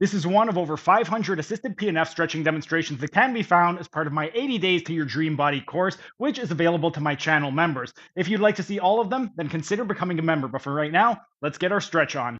This is one of over 500 assisted PNF stretching demonstrations that can be found as part of my 80 Days to Your Dream Body course, which is available to my channel members. If you'd like to see all of them, then consider becoming a member. But for right now, let's get our stretch on.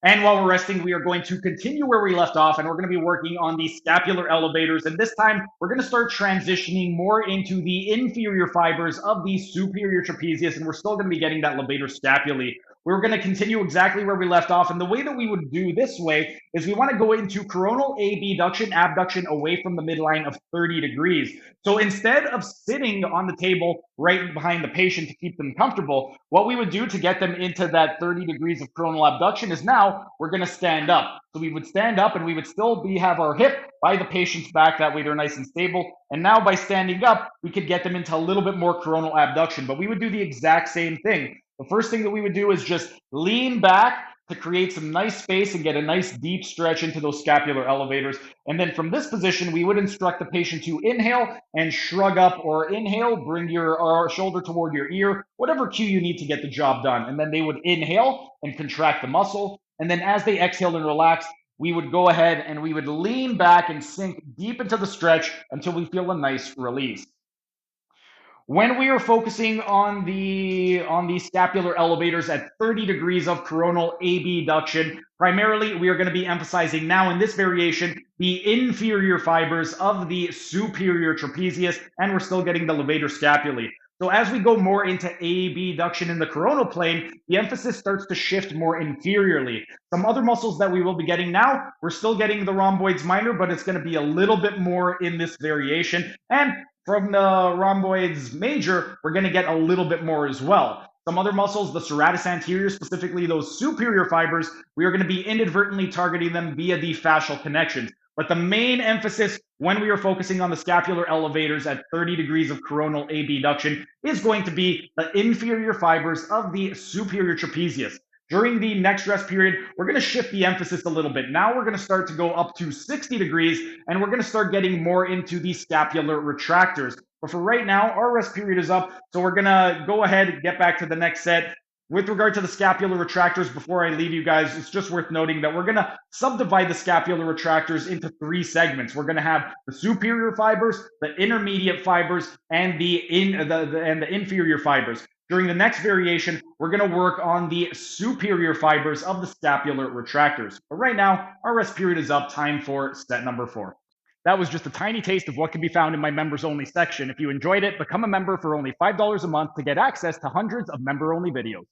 And while we're resting, we are going to continue where we left off, and we're going to be working on the scapular elevators. And this time, we're going to start transitioning more into the inferior fibers of the superior trapezius, and we're still going to be getting that levator scapulae. We're going to continue exactly where we left off, and the way that we would do this way is we want to go into coronal abduction away from the midline of 30 degrees. So instead of sitting on the table right behind the patient to keep them comfortable, what we would do to get them into that 30 degrees of coronal abduction is now we're going to stand up. So we would stand up and we would still have our hip by the patient's back. That way they're nice and stable. And now by standing up, we could get them into a little bit more coronal abduction. But we would do the exact same thing. The first thing that we would do is just lean back to create some nice space and get a nice deep stretch into those scapular elevators. And then from this position, we would instruct the patient to inhale and shrug up, or inhale, bring your shoulder toward your ear, whatever cue you need to get the job done. And then they would inhale and contract the muscle. And then as they exhale and relax, we would go ahead and we would lean back and sink deep into the stretch until we feel a nice release. When we are focusing on the scapular elevators at 30 degrees of coronal abduction, primarily we are going to be emphasizing now in this variation the inferior fibers of the superior trapezius, and we're still getting the levator scapulae. So as we go more into abduction in the coronal plane, the emphasis starts to shift more inferiorly. Some other muscles that we will be getting now, we're still getting the rhomboids minor, but it's going to be a little bit more in this variation. And from the rhomboids major, we're going to get a little bit more as well. Some other muscles, the serratus anterior, specifically those superior fibers, we are going to be inadvertently targeting them via the fascial connections. But the main emphasis when we are focusing on the scapular elevators at 30 degrees of coronal abduction is going to be the inferior fibers of the superior trapezius. During the next rest period, we're going to shift the emphasis a little bit. Now we're going to start to go up to 60 degrees, and we're going to start getting more into the scapular retractors. But for right now, our rest period is up, so we're going to go ahead and get back to the next set. With regard to the scapular retractors, before I leave you guys, it's just worth noting that we're going to subdivide the scapular retractors into three segments. We're going to have the superior fibers, the intermediate fibers, and the inferior fibers. During the next variation, we're going to work on the superior fibers of the scapular retractors. But right now, our rest period is up. Time for set number 4. That was just a tiny taste of what can be found in my members only section. If you enjoyed it, become a member for only $5 a month to get access to hundreds of member only videos.